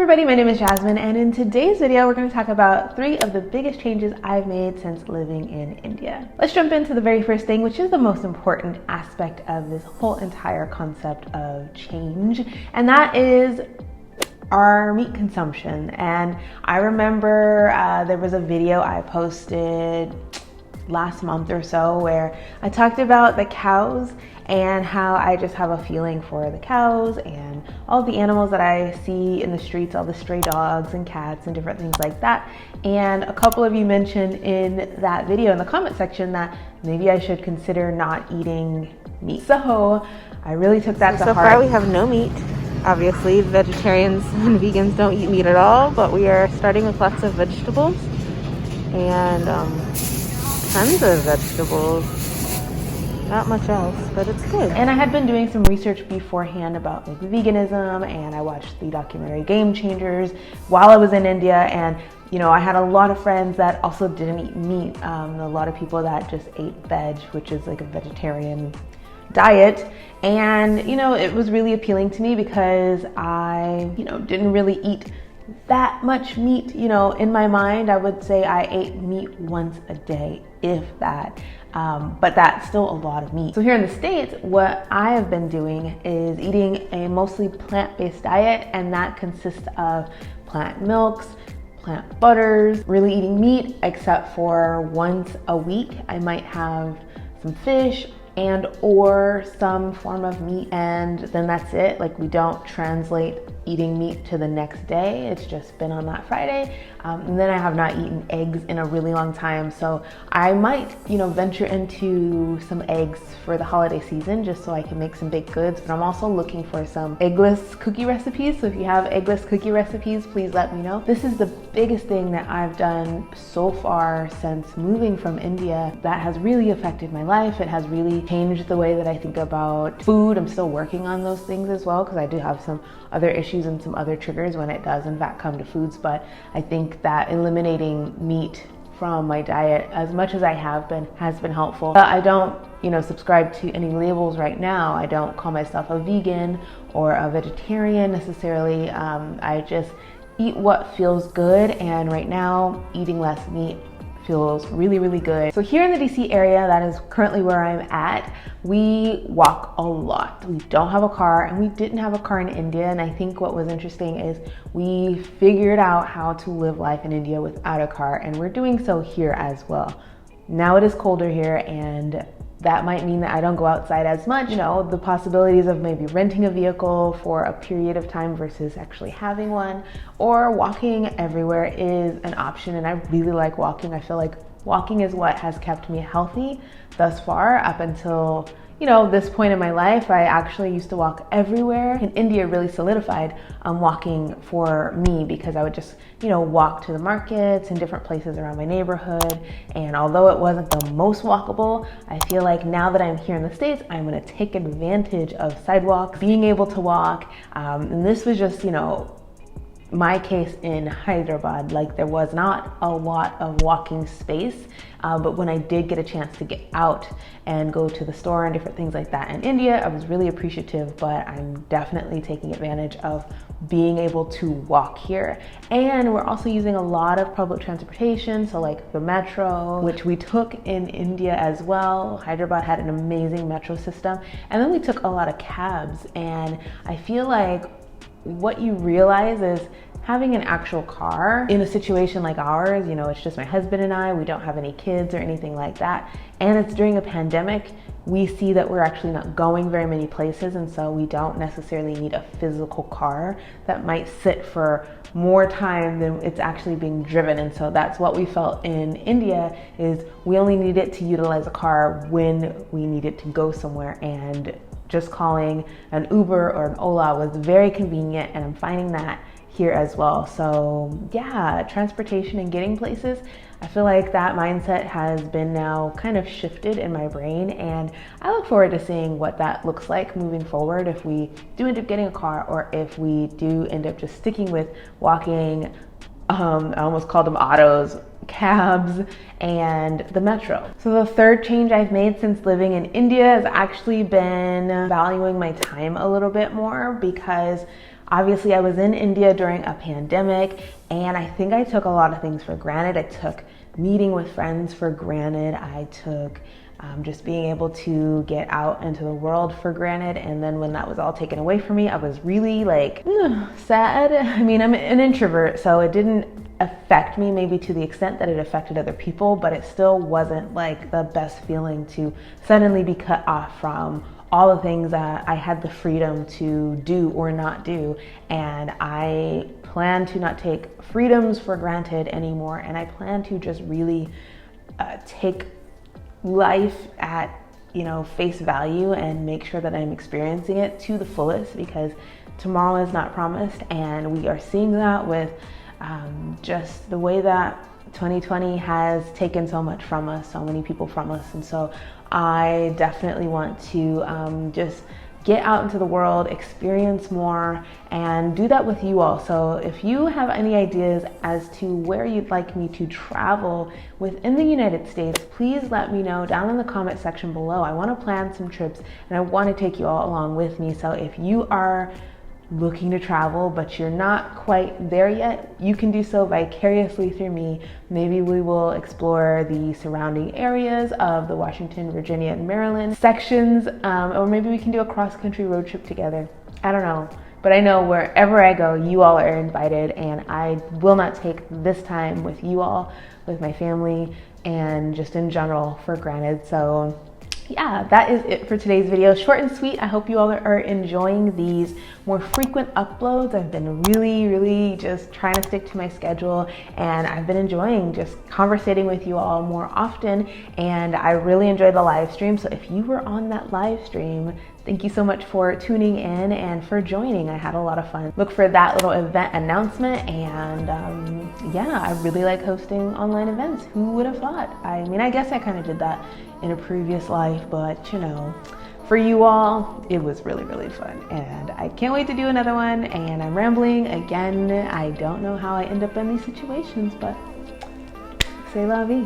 everybody, my name is Jasmine, and in today's video we're going to talk about 3 of the biggest changes I've made since living in India. Let's jump into the very first thing, which is the most important aspect of this whole entire concept of change, and that is our meat consumption. And I remember there was a video I posted last month or so where I talked about the cows and how I just have a feeling for the cows and all the animals that I see in the streets, all the stray dogs and cats and different things like that. And a couple of you mentioned in that video in the comment section that maybe I should consider not eating meat. So I really took that to heart. So far we have no meat. Obviously vegetarians and vegans don't eat meat at all, but we are starting with lots of vegetables and tons of vegetables. Not much else, but it's good. And I had been doing some research beforehand about like veganism, and I watched the documentary Game Changers while I was in India, and you know, I had a lot of friends that also didn't eat meat. A lot of people that just ate veg, which is like a vegetarian diet. And you know, it was really appealing to me because I, didn't really eat that much meat. In my mind, I would say I ate meat once a day, if that. But that's still a lot of meat. So here in the States, what I have been doing is eating a mostly plant-based diet, and that consists of plant milks, plant butters, really eating meat except for once a week. I might have some fish and or some form of meat, and then that's it. Like, we don't translate eating meat to the next day. It's just been on that Friday. And then I have not eaten eggs in a really long time. So I might, venture into some eggs for the holiday season just so I can make some baked goods. But I'm also looking for some eggless cookie recipes. So if you have eggless cookie recipes, please let me know. This is the biggest thing that I've done so far since moving from India that has really affected my life. It has really changed the way that I think about food. I'm still working on those things as well, because I do have some other issues and some other triggers when it does in fact come to foods. But I think that eliminating meat from my diet as much as I have been has been helpful. But I don't subscribe to any labels right now. I don't call myself a vegan or a vegetarian necessarily. I just eat what feels good, and right now eating less meat feels really, really good. So here in the DC area, that is currently where I'm at, we walk a lot. We don't have a car, and we didn't have a car in India. And I think what was interesting is we figured out how to live life in India without a car, and we're doing so here as well. Now it is colder here, and that might mean that I don't go outside as much. The possibilities of maybe renting a vehicle for a period of time versus actually having one, or walking everywhere is an option. And I really like walking. I feel like walking is what has kept me healthy thus far up until this point in my life. I actually used to walk everywhere. In India really solidified walking for me, because I would just, walk to the markets and different places around my neighborhood. And although it wasn't the most walkable, I feel like now that I'm here in the States, I'm gonna take advantage of sidewalks, being able to walk. And this was just, my case in Hyderabad. Like, there was not a lot of walking space, but when I did get a chance to get out and go to the store and different things like that in India, I was really appreciative. But I'm definitely taking advantage of being able to walk here. And we're also using a lot of public transportation, so like the metro, which we took in India as well. Hyderabad had an amazing metro system, and then we took a lot of cabs. And I feel like what you realize is having an actual car in a situation like ours, it's just my husband and I, we don't have any kids or anything like that, and it's during a pandemic, we see that we're actually not going very many places, and so we don't necessarily need a physical car that might sit for more time than it's actually being driven. And so that's what we felt in India, is we only needed to utilize a car when we needed to go somewhere, and just calling an Uber or an Ola was very convenient, and I'm finding that here as well. So yeah, transportation and getting places, I feel like that mindset has been now kind of shifted in my brain, and I look forward to seeing what that looks like moving forward if we do end up getting a car, or if we do end up just sticking with walking. I almost called them autos, cabs, and the metro. So the third change I've made since living in India has actually been valuing my time a little bit more, because Obviously, I was in India during a pandemic, and I think I took a lot of things for granted. I took meeting with friends for granted. I took just being able to get out into the world for granted. And then when that was all taken away from me, I was really like sad. I mean, I'm an introvert, so it didn't affect me maybe to the extent that it affected other people, but it still wasn't like the best feeling to suddenly be cut off from all the things that I had the freedom to do or not do. And I plan to not take freedoms for granted anymore. And I plan to just really take life at, face value and make sure that I'm experiencing it to the fullest, because tomorrow is not promised. And we are seeing that with just the way that 2020 has taken so much from us, so many people from us. And so I definitely want to just get out into the world, experience more, and do that with you all. So if you have any ideas as to where you'd like me to travel within the United States, please let me know down in the comment section below. I want to plan some trips and I want to take you all along with me. So if you are looking to travel but you're not quite there yet, you can do so vicariously through me. Maybe we will explore the surrounding areas of the Washington, Virginia, and Maryland sections, or maybe we can do a cross-country road trip together. I don't know, but I know wherever I go, you all are invited, and I will not take this time with you all, with my family, and just in general for granted. So yeah, that is it for today's video. Short and sweet. I hope you all are enjoying these more frequent uploads. I've been really just trying to stick to my schedule, and I've been enjoying just conversating with you all more often, and I really enjoyed the live stream. So if you were on that live stream, thank you so much for tuning in and for joining. I had a lot of fun. Look for that little event announcement, and yeah, I really like hosting online events. Who would have thought? I mean, I guess I kind of did that in a previous life, but for you all, it was really fun, and I can't wait to do another one. And I'm rambling again. I don't know how I end up in these situations, but c'est la vie.